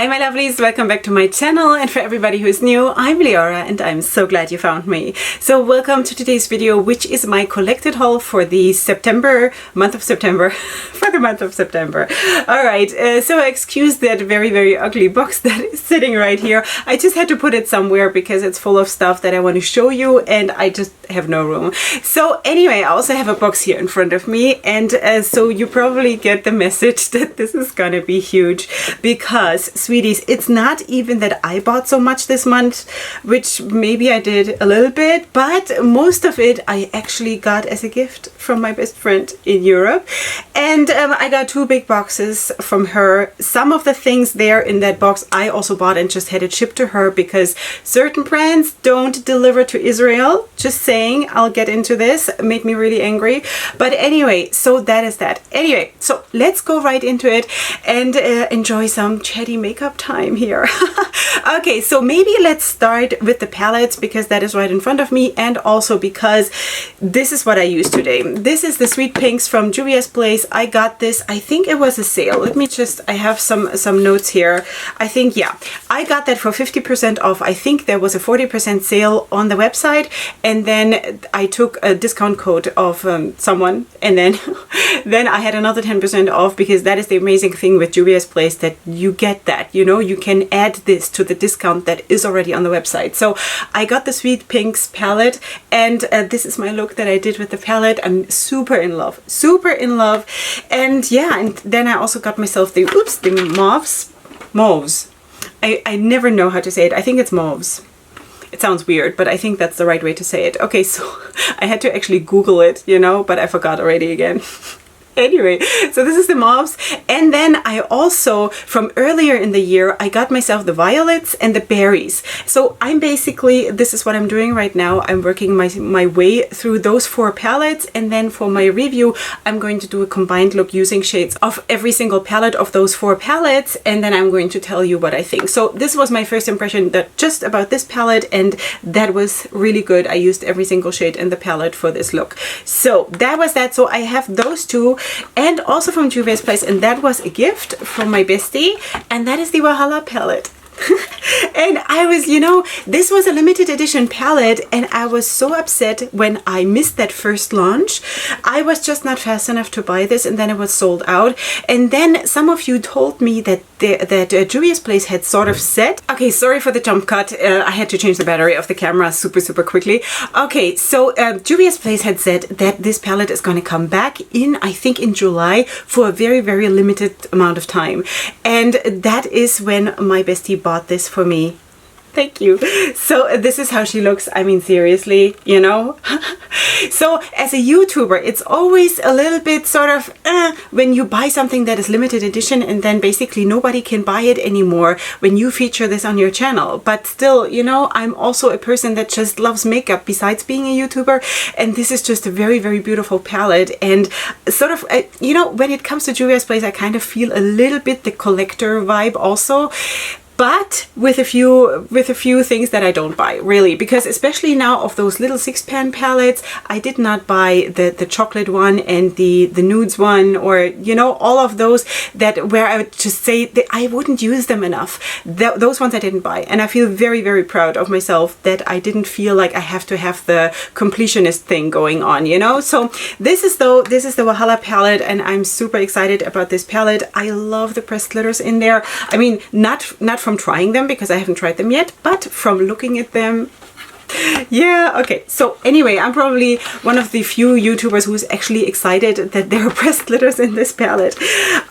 Hi my lovelies, welcome back to my channel, and for everybody who is new, I'm Leorah and I'm so glad you found me. So welcome to today's video, which is my collected haul for the month of September. Alright, so excuse that very ugly box that is sitting right here. I just had to put it somewhere because it's full of stuff that I want to show you and I just have no room. So anyway, I also have a box here in front of me, and so you probably get the message that this is gonna be huge because, sweeties, it's not even that I bought so much this month, which maybe I did a little bit, but most of it I actually got as a gift from my best friend in Europe. And I got 2 big boxes from her. Some of the things there in that box I also bought and just had it shipped to her because certain brands don't deliver to Israel. Just saying, I'll get into this. It made me really angry. But anyway, so that is that. Anyway, so let's go right into it and enjoy some chatty makeup time here. Okay, so maybe let's start with the palettes because that is right in front of me, and also because this is what I use today. This is the Sweet Pinks from Juvia's Place. I got this, I think it was a sale. Let me just, I have some notes here. I think, yeah, I got that for 50% off. I think there was a 40% sale on the website, and then I took a discount code of someone, and then then I had another 10% off, because that is the amazing thing with Juvia's Place, that you get that, you know, you can add this to the discount that is already on the website. So I got the Sweet Pinks palette, and this is my look that I did with the palette. I'm super in love. And yeah, and then I also got myself the mauves. I never know how to say it. I think it's mauves. It sounds weird, but I think that's the right way to say it. Okay, so I had to actually Google it, you know, but I forgot already again. Anyway, so this is the mauves. And then I also, from earlier in the year, I got myself the violets and the berries. So I'm basically, this is what I'm doing right now. I'm working my way through those 4 palettes, and then for my review I'm going to do a combined look using shades of every single palette of those 4 palettes, and then I'm going to tell you what I think. So this was my first impression just about this palette, and that was really good. I used every single shade in the palette for this look. So that was that. So I have those 2, and also from Juvia's Place, and that was a gift from my bestie, and that is the Wahala Palette. And I was, you know, this was a limited edition palette, and I was so upset when I missed that first launch. I was just not fast enough to buy this, and then it was sold out. And then some of you told me that Juvia's Place had sort of said, okay, sorry for the jump cut, I had to change the battery of the camera super quickly. Okay, so Juvia's Place had said that this palette is going to come back in, I think in July, for a very limited amount of time. And that is when my bestie bought this for me. Thank you. So this is how she looks. I mean, seriously, you know. So as a YouTuber, it's always a little bit sort of when you buy something that is limited edition and then basically nobody can buy it anymore when you feature this on your channel. But still, you know, I'm also a person that just loves makeup besides being a YouTuber, and this is just a very beautiful palette. And sort of, you know, when it comes to Juvia's Place, I kind of feel a little bit the collector vibe also, but with a few things that I don't buy, really, because especially now of those little 6-pan palettes, I did not buy the chocolate one and the nudes one, or, you know, all of those that where I would just say that I wouldn't use them enough. Those ones I didn't buy, and I feel very proud of myself that I didn't feel like I have to have the completionist thing going on, you know. So this is the Wahala palette, and I'm super excited about this palette. I love the pressed glitters in there. I mean, not from trying them because I haven't tried them yet, but from looking at them, yeah. Okay, so anyway, I'm probably one of the few YouTubers who's actually excited that there are pressed glitters in this palette.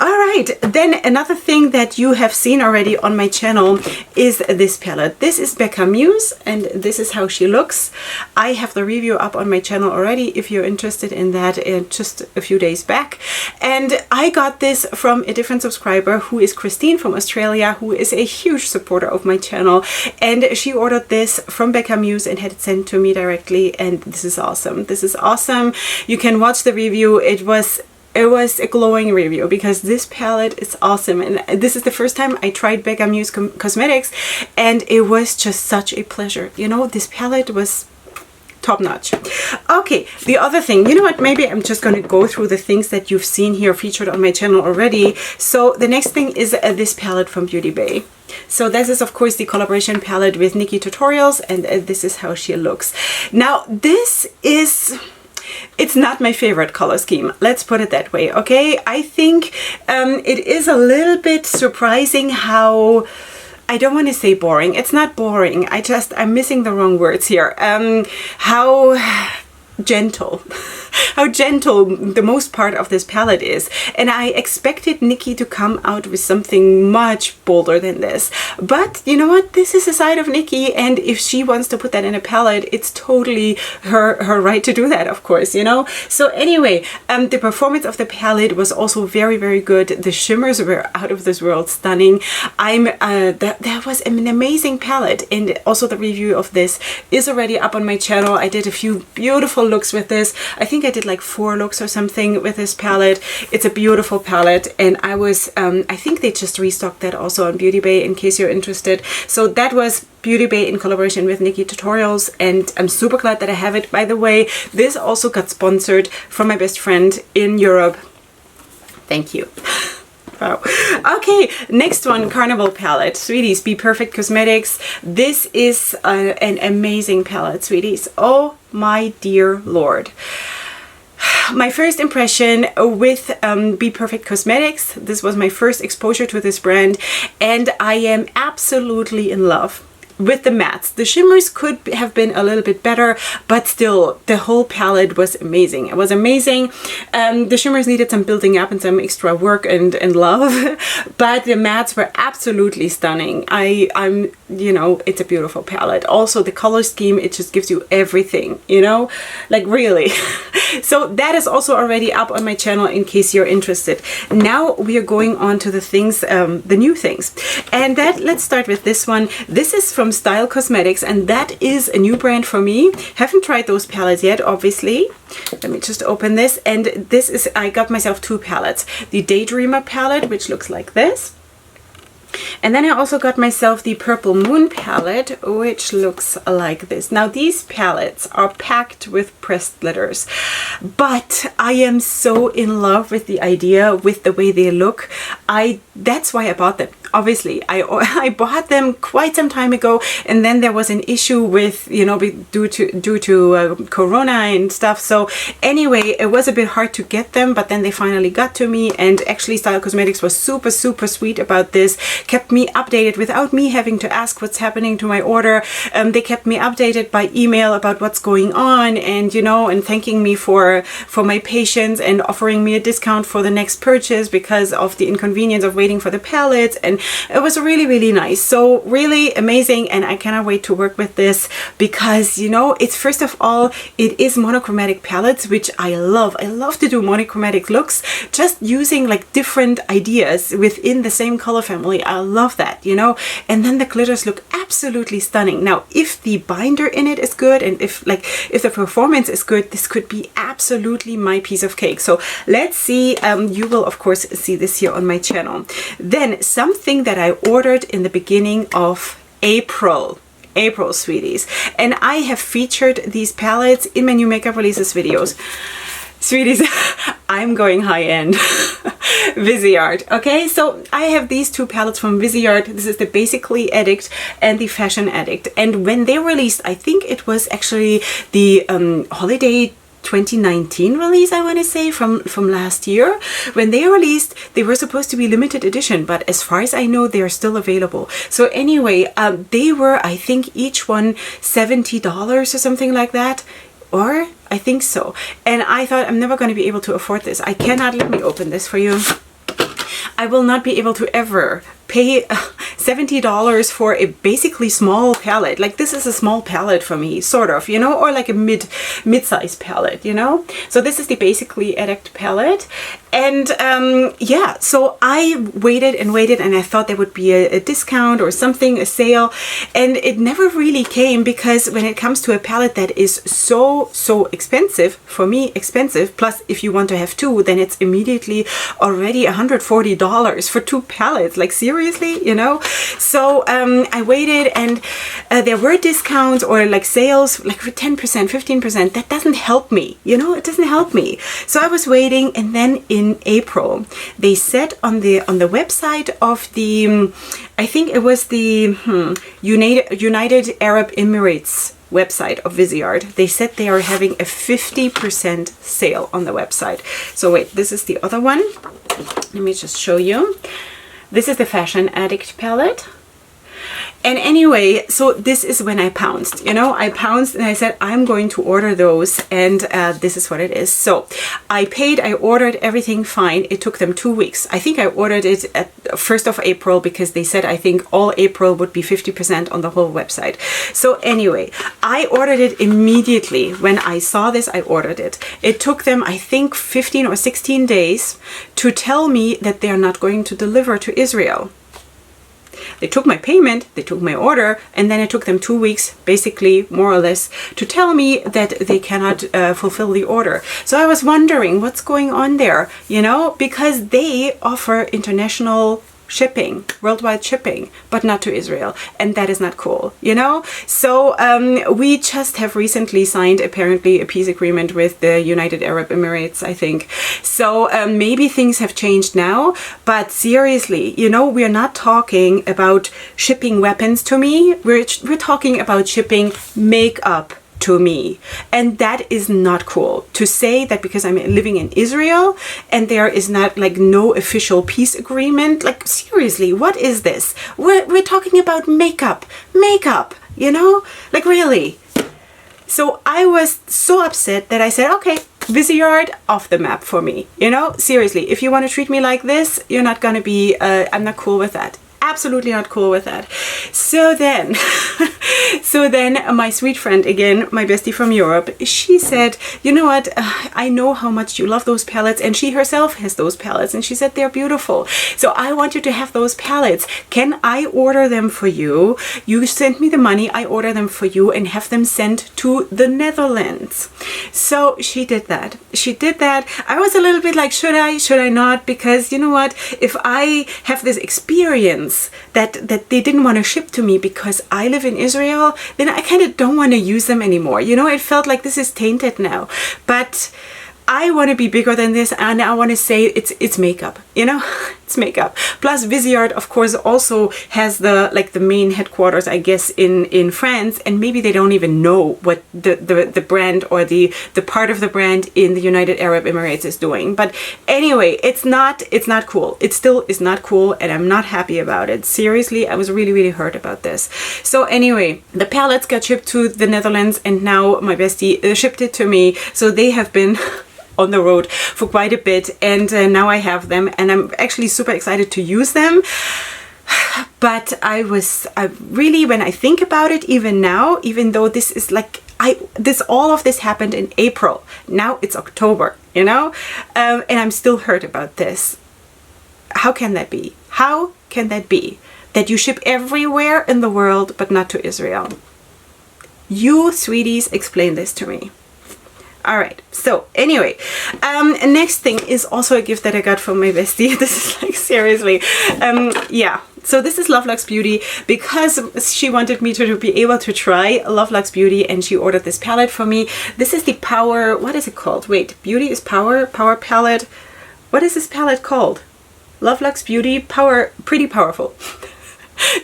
Alright, then another thing that you have seen already on my channel is this palette. This is Becca Muse, and this is how she looks. I have the review up on my channel already if you're interested in that, just a few days back. And I got this from a different subscriber, who is Christine from Australia, who is a huge supporter of my channel, and she ordered this from Becca Muse and had it sent to me directly, and this is awesome. This is awesome. You can watch the review. It was a glowing review because this palette is awesome, and this is the first time I tried Becca Muse cosmetics, and it was just such a pleasure. You know, this palette was top notch. Okay, the other thing, you know what, maybe I'm just going to go through the things that you've seen here featured on my channel already. So the next thing is this palette from Beauty Bay. So this is of course the collaboration palette with Nikki Tutorials, and this is how she looks. Now this is, it's not my favorite color scheme, let's put it that way, okay? I think it is a little bit surprising how, I don't want to say boring, it's not boring, I'm missing the wrong words here, how gentle how gentle the most part of this palette is. And I expected Nikki to come out with something much bolder than this, but you know what, this is a side of Nikki, and if she wants to put that in a palette, it's totally her right to do that, of course, you know. So anyway, the performance of the palette was also very, very good. The shimmers were out of this world stunning. That was an amazing palette, and also the review of this is already up on my channel. I did a few beautiful looks with this. I think I did like 4 looks or something with this palette. It's a beautiful palette, and I was I think they just restocked that also on Beauty Bay in case you're interested. So that was Beauty Bay in collaboration with Nikki Tutorials, and I'm super glad that I have it. By the way, this also got sponsored from my best friend in Europe. Thank you. Wow. Okay, next one, Carnival palette. Sweeties, Be Perfect Cosmetics. This is an amazing palette, sweeties. Oh my dear Lord. My first impression with Be Perfect Cosmetics, this was my first exposure to this brand, and I am absolutely in love with the mattes. The shimmers could have been a little bit better, but still the whole palette was amazing. It was amazing. The shimmers needed some building up and some extra work and love, but the mattes were absolutely stunning. I'm you know, it's a beautiful palette. Also the color scheme, it just gives you everything, you know, like really. So that is also already up on my channel in case you're interested. Now we are going on to the things, the new things, and let's start with this one. This is from Style Cosmetics, and that is a new brand for me. Haven't tried those palettes yet, obviously. Let me just open this, and this is, I got myself 2 palettes. The Daydreamer palette, which looks like this. And then I also got myself the Purple Moon palette, which looks like this. Now these palettes are packed with pressed glitters, but I am so in love with the idea, with the way they look. That's why I bought them. Obviously, I bought them quite some time ago, and then there was an issue with, you know, due to Corona and stuff. So anyway, it was a bit hard to get them, but then they finally got to me, and actually Style Cosmetics was super, super sweet about this. Kept me updated without me having to ask what's happening to my order. They kept me updated by email about what's going on, and you know, and thanking me for my patience and offering me a discount for the next purchase because of the inconvenience of waiting for the palettes, and it was really, really nice. So really amazing, and I cannot wait to work with this because, you know, it's, first of all, it is monochromatic palettes, which I love. I love to do monochromatic looks, just using like different ideas within the same color family. I love that, you know, and then the glitters look absolutely stunning. Now, if the binder in it is good, and if the performance is good, this could be absolutely my piece of cake. So let's see. You will of course see this here on my channel. Then something that I ordered in the beginning of April, sweeties, and I have featured these palettes in my new makeup releases videos. Sweeties, I'm going high-end. Viseart. Okay, so I have these 2 palettes from Viseart. This is the Basically Addict and the Fashion Addict. And when they released, I think it was actually the holiday 2019 release, I want to say, from last year. When they released, they were supposed to be limited edition, but as far as I know, they are still available. So anyway, they were, I think, each one $70 or something like that, or I think so. And I thought, I'm never going to be able to afford this. I cannot. Let me open this for you. I will not be able to ever pay $70 for a basically small palette. Like, this is a small palette for me, sort of, you know, or like a mid-size palette, you know. So this is the Basically Addict palette, and yeah, so I waited and waited, and I thought there would be a discount or something, a sale, and it never really came, because when it comes to a palette that is so expensive, for me expensive, plus if you want to have 2, then it's immediately already $140 for 2 palettes. Like, seriously. seriously, you know? So I waited, and there were discounts or like sales, like for 10%, 15%. That doesn't help me, you know? It doesn't help me. So I was waiting, and then in April, they said on the website of the, I think it was the United Arab Emirates website of Viseart, they said they are having a 50% sale on the website. So wait, this is the other one. Let me just show you. This is the Fashion Addict palette. And anyway, so this is when I pounced, you know, I pounced and I said, I'm going to order those, and this is what it is. So I paid, I ordered everything fine. It took them 2 weeks. I think I ordered it at 1st of April because they said, I think all April would be 50% on the whole website. So anyway, I ordered it immediately. When I saw this, I ordered it. It took them, I think, 15 or 16 days to tell me that they are not going to deliver to Israel. They took my payment, they took my order, and then it took them 2 weeks, basically, more or less, to tell me that they cannot fulfill the order. So I was wondering what's going on there, you know, because they offer international shipping, worldwide shipping, but not to Israel, and that is not cool, you know. So we just have recently signed apparently a peace agreement with the United Arab Emirates, I think. So maybe things have changed now, but seriously, you know, we're not talking about shipping weapons to me. We're talking about shipping makeup to me, and that is not cool. To say that because I'm living in Israel and there is not like no official peace agreement, like seriously, what is this? We're talking about makeup, you know, like really. So I was so upset that I said, okay, Viseart off the map for me, you know, seriously, if you want to treat me like this, you're not gonna be, I'm not cool with that. Absolutely not cool with that. So then, my sweet friend again, my bestie from Europe, she said, you know what, I know how much you love those palettes, and she herself has those palettes, and she said they're beautiful. So I want you to have those palettes. Can I order them for you? You send me the money, I order them for you and have them sent to the Netherlands. So she did that. She did that. I was a little bit like, should I not? Because you know what, if I have this experience that they didn't want to ship to me because I live in Israel, then I kind of don't want to use them anymore. You know, it felt like this is tainted now. But I want to be bigger than this, and I want to say it's makeup, you know, it's makeup. Plus Viseart, of course, also has the main headquarters, I guess, in France, and maybe they don't even know what the brand or the part of the brand in the United Arab Emirates is doing. But anyway, it's not cool. It still is not cool, and I'm not happy about it. Seriously, I was really hurt about this. So anyway, the palettes got shipped to the Netherlands, and now my bestie shipped it to me. So they have been on the road for quite a bit, and now I have them, and I'm actually super excited to use them. But I really, when I think about it, even now, even though this is like all of this happened in April, now it's October, you know, and I'm still hurt about this. How can that be? How can that be that you ship everywhere in the world but not to Israel? You sweeties, explain this to me. All right, so anyway, next thing is also a gift that I got from my bestie. This is like seriously, yeah. So this is Love Lux Beauty, because she wanted me to be able to try Love Lux Beauty, and she ordered this palette for me. This is the Power, what is it called? Wait, Beauty is Power palette. What is this palette called? Love Lux Beauty, Power, Pretty Powerful.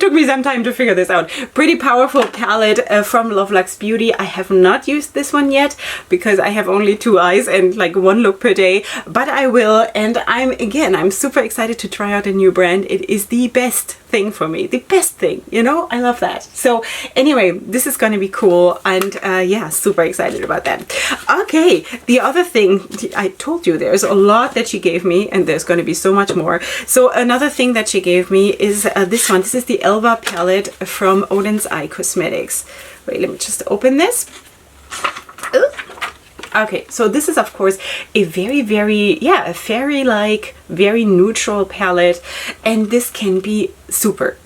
Took me some time to figure this out. Pretty Powerful palette from Love Lux Beauty. I have not used this one yet because I have only 2 eyes and like 1 look per day, but I will, and I'm super excited to try out a new brand. It is the best thing for me, the best thing, you know, I love that. So anyway, this is gonna be cool, and yeah, super excited about that. Okay, the other thing, I told you there's a lot that she gave me, and there's gonna be so much more. So another thing that she gave me is this one. This is the Elva palette from Odin's Eye Cosmetics. Wait, let me just open this. Ooh. Okay, so this is of course a very fairy-like, very neutral palette, and this can be super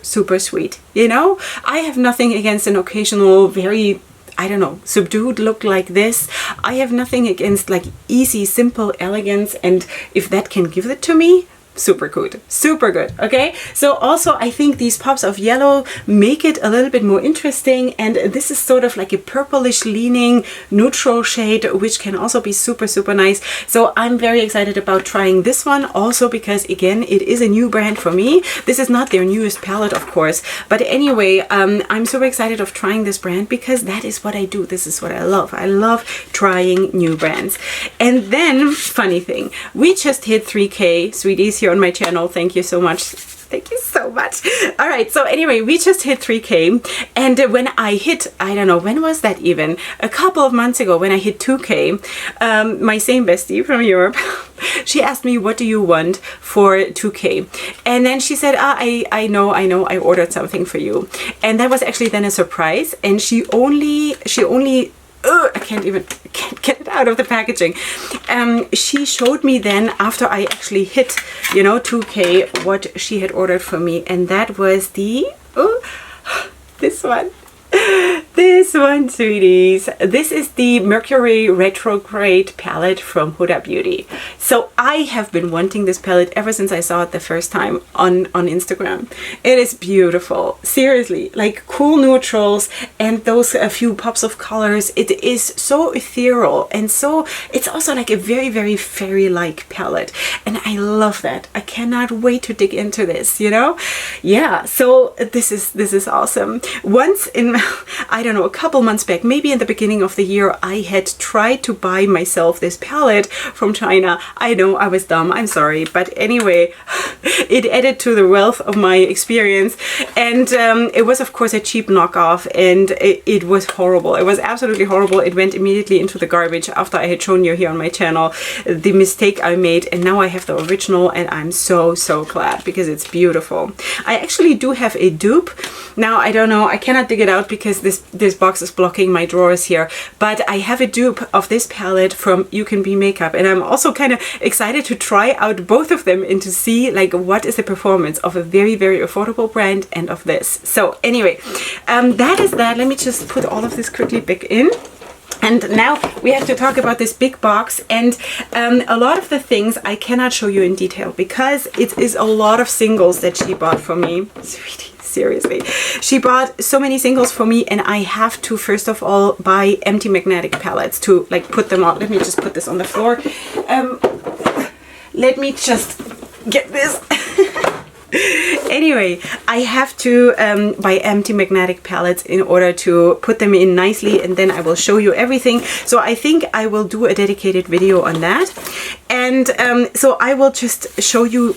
sweet, you know? I have nothing against an occasional very, I don't know, subdued look like this. I have nothing against like easy, simple elegance, and if that can give it to me, super good, super good. Okay, so also I think these pops of yellow make it a little bit more interesting, and this is sort of like a purplish leaning neutral shade, which can also be super, super nice. So I'm very excited about trying this one also because, again, it is a new brand for me. This is not their newest palette, of course, but anyway, I'm super excited of trying this brand because that is what I do. This is what I love. I love trying new brands. And then, funny thing, we just hit 3K, sweeties, here on my channel. Thank you so much. Thank you so much. All right, so anyway, we just hit 3K, and when I hit, I don't know, when was that even? A couple of months ago when I hit 2K, my same bestie from Europe, she asked me, what do you want for 2K? And then she said, I know, I ordered something for you. And that was actually then a surprise, and she only I can't get it out of the packaging. She showed me then, after I actually hit, you know, 2K, what she had ordered for me, and that was the, this one. This one, sweeties. This is the Mercury Retrograde palette from Huda Beauty. So I have been wanting this palette ever since I saw it the first time on Instagram. It is beautiful. Seriously, like cool neutrals and those a few pops of colors. It is so ethereal, and so it's also like a very, very fairy-like palette. And I love that. I cannot wait to dig into this, you know? Yeah, so this is awesome. Once in, I don't know, a couple months back, maybe in the beginning of the year, I had tried to buy myself this palette from China. I know I was dumb, I'm sorry, but anyway, it added to the wealth of my experience, and it was of course a cheap knockoff, and it was horrible. It was absolutely horrible. It went immediately into the garbage after I had shown you here on my channel the mistake I made, and now I have the original, and I'm so glad because it's beautiful. I actually do have a dupe. Now I don't know, I cannot dig it out because this box is blocking my drawers here, but I have a dupe of this palette from You Can Be Makeup, and I'm also kind of excited to try out both of them and to see like what is the performance of a very, very affordable brand and of this. So anyway, that is that. Let me just put all of this quickly back in. And now we have to talk about this big box, and a lot of the things I cannot show you in detail because it is a lot of singles that she bought for me. Sweetie, seriously. She bought so many singles for me, and I have to first of all buy empty magnetic palettes to like put them on. Let me just put this on the floor. Let me just get this. Anyway, I have to buy empty magnetic palettes in order to put them in nicely, and then I will show you everything. So I think I will do a dedicated video on that, and so I will just show you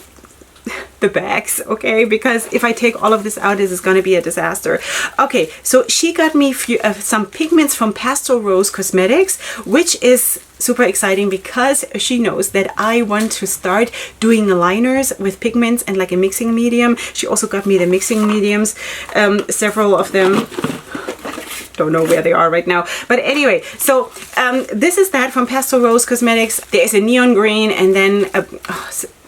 the bags, okay, because if I take all of this out, this is going to be a disaster. Okay, so she got me some pigments from Pastel Rose Cosmetics, which is super exciting because she knows that I want to start doing liners with pigments and like a mixing medium. She also got me the mixing mediums, several of them. Don't know where they are right now, but anyway, so this is that from Pastel Rose Cosmetics. There's a neon green, and then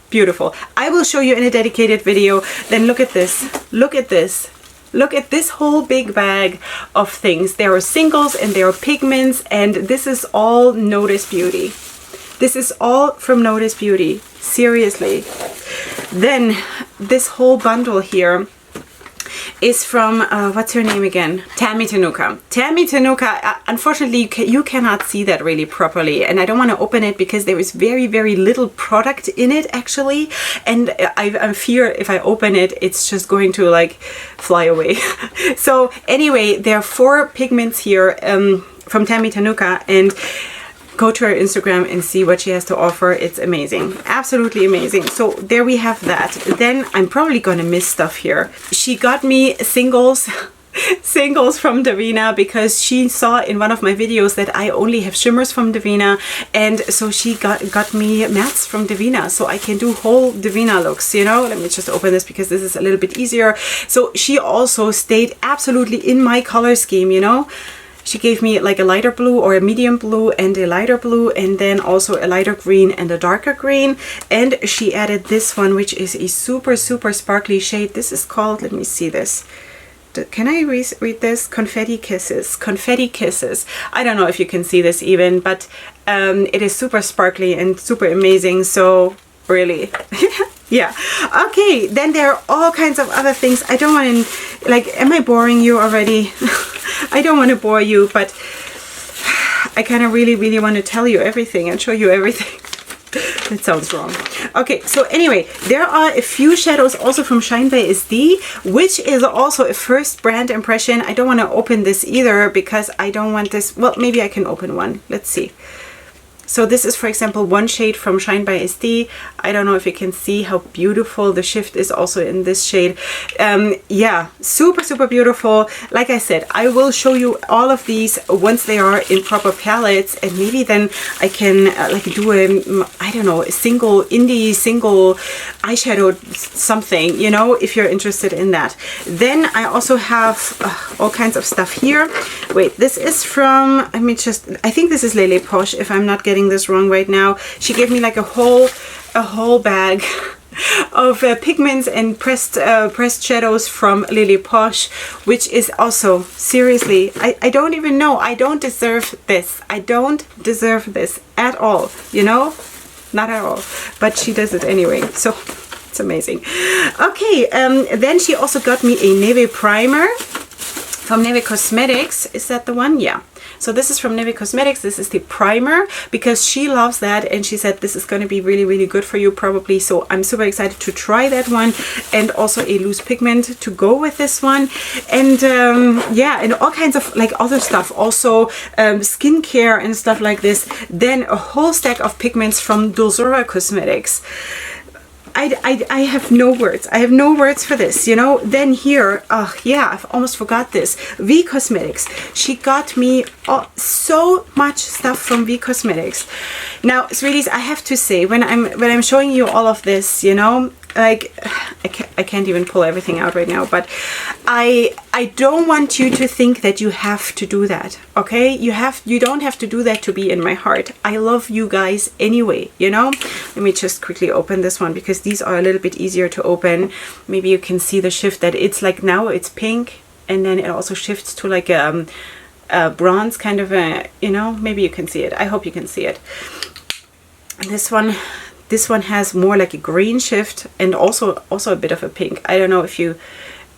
beautiful. I will show you in a dedicated video. Then look at this. Look at this. Look at this whole big bag of things. There are singles and there are pigments, and this is all Notice Beauty. This is all from Notice Beauty. Seriously. Then this whole bundle here is from, what's her name again? Tammy Tenuka. Tammy Tenuka, unfortunately, you cannot see that really properly, and I don't want to open it because there is very, very little product in it, actually, and I fear if I open it, it's just going to, like, fly away. So, anyway, there are 4 pigments here from Tammy Tenuka, and go to her Instagram and see what she has to offer. It's amazing. Absolutely amazing. So there we have that. Then I'm probably gonna miss stuff here. She got me singles from Davina because she saw in one of my videos that I only have shimmers from Davina, and so she got me mattes from Davina, so I can do whole Davina looks, you know. Let me just open this because this is a little bit easier. So she also stayed absolutely in my color scheme, you know. She gave me like a lighter blue or a medium blue and a lighter blue, and then also a lighter green and a darker green. And she added this one, which is a super, super sparkly shade. This is called, let me see this. Can I read this? Confetti Kisses. Confetti Kisses. I don't know if you can see this even, but it is super sparkly and super amazing. So really, Yeah. Okay, then there are all kinds of other things. I don't want to, like, am I boring you already? I don't want to bore you, but I kind of really want to tell you everything and show you everything. That sounds wrong. Okay, so anyway, there are a few shadows also from Shine by SD, which is also a first brand impression. I don't want to open this either because I don't want this. Well, maybe I can open one. Let's see. So this is, for example, one shade from Shine by SD. I don't know if you can see how beautiful the shift is also in this shade. Yeah, super beautiful. Like I said, I will show you all of these once they are in proper palettes, and maybe then I can like do a, I don't know, a single eyeshadow something, you know, if you're interested in that. Then I also have all kinds of stuff here. Wait, this is from, I mean, just, I think this is Lele Posh, if I'm not getting this wrong right now. She gave me like a whole bag of pigments and pressed shadows from Lily Posh, which is also, seriously, I don't even know, I don't deserve this. I don't deserve this at all, you know, not at all, but she does it anyway, so it's amazing. Okay, then she also got me a Neve primer from Neve Cosmetics. Is that the one? Yeah. So this is from Neve Cosmetics. This is the primer because she loves that, and she said this is going to be really good for you probably. So I'm super excited to try that one, and also a loose pigment to go with this one. And yeah, and all kinds of like other stuff, also skincare and stuff like this. Then a whole stack of pigments from Dulzura Cosmetics. I have no words. I have no words for this, you know. Then here, yeah, I've almost forgot this. V Cosmetics. She got me so much stuff from V Cosmetics. Now, sweeties, I have to say, when I'm showing you all of this, you know, like I can't even pull everything out right now, but I don't want you to think that you have to do that, okay? You don't have to do that to be in my heart. I love you guys anyway, you know. Let me just quickly open this one because these are a little bit easier to open. Maybe you can see the shift that it's like, now it's pink, and then it also shifts to like a bronze kind of a, you know, maybe you can see it. I hope you can see it. And this one has more like a green shift, and also a bit of a pink. I don't know if you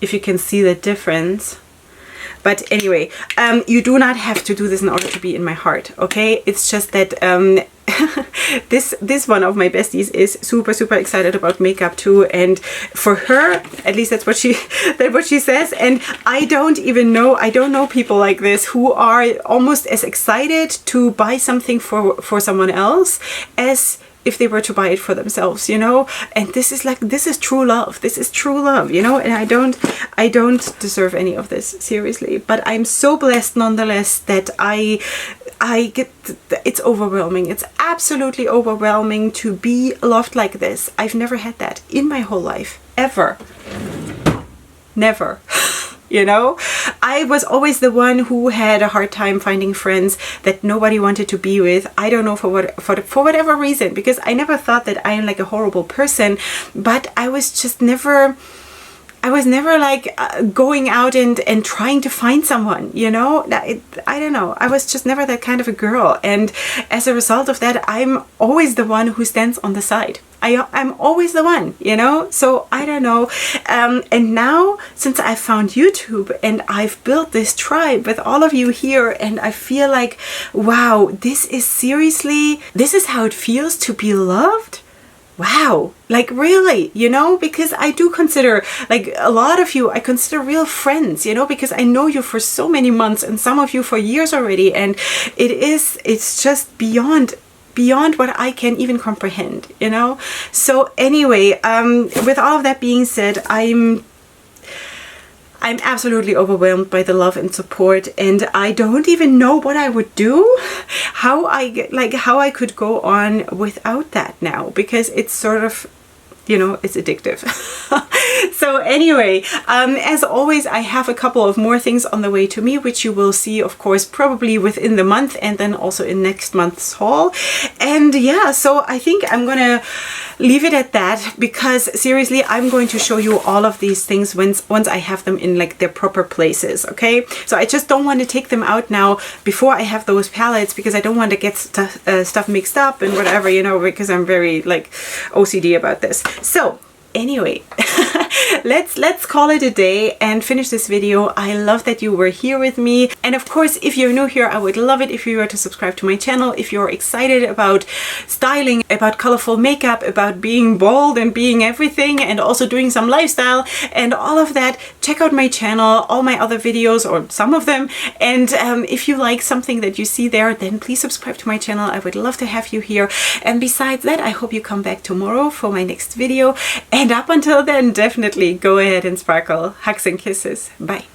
can see the difference, but anyway, you do not have to do this in order to be in my heart, okay? It's just that this one of my besties is super excited about makeup too, and for her, at least that's what she says. And I don't know people like this who are almost as excited to buy something for someone else as if they were to buy it for themselves, you know. And this is true love. This is true love, you know. And I don't deserve any of this, seriously, but I'm so blessed nonetheless that I get, it's overwhelming. It's absolutely overwhelming to be loved like this. I've never had that in my whole life, ever. Never. You know, I was always the one who had a hard time finding friends that nobody wanted to be with. I don't know for whatever reason, because I never thought that I am like a horrible person, but I was never like going out and trying to find someone, you know. I don't know, I was just never that kind of a girl, and as a result of that, I'm always the one who stands on the side. I'm always the one, you know. So I don't know, and now since I found YouTube and I've built this tribe with all of you here, and I feel like, wow, this is how it feels to be loved. Wow, like really, you know, because I do consider, like a lot of you, I consider real friends, you know, because I know you for so many months, and some of you for years already, and it's just beyond what I can even comprehend, you know. So anyway, with all of that being said, I'm absolutely overwhelmed by the love and support, and I don't even know what I would do, how I could go on without that now, because it's sort of, you know, it's addictive. So anyway, as always, I have a couple of more things on the way to me, which you will see, of course, probably within the month, and then also in next month's haul. And yeah, so I think I'm gonna leave it at that, because seriously, I'm going to show you all of these things once I have them in like their proper places, okay? So I just don't want to take them out now before I have those palettes, because I don't want to get stuff mixed up and whatever, you know, because I'm very like OCD about this. So anyway, let's call it a day and finish this video. I love that you were here with me. And of course, if you're new here, I would love it if you were to subscribe to my channel. If you're excited about styling, about colorful makeup, about being bold and being everything, and also doing some lifestyle and all of that, check out my channel, all my other videos, or some of them. And if you like something that you see there, then please subscribe to my channel. I would love to have you here. And besides that, I hope you come back tomorrow for my next video. And up until then, definitely go ahead and sparkle. Hugs and kisses. Bye.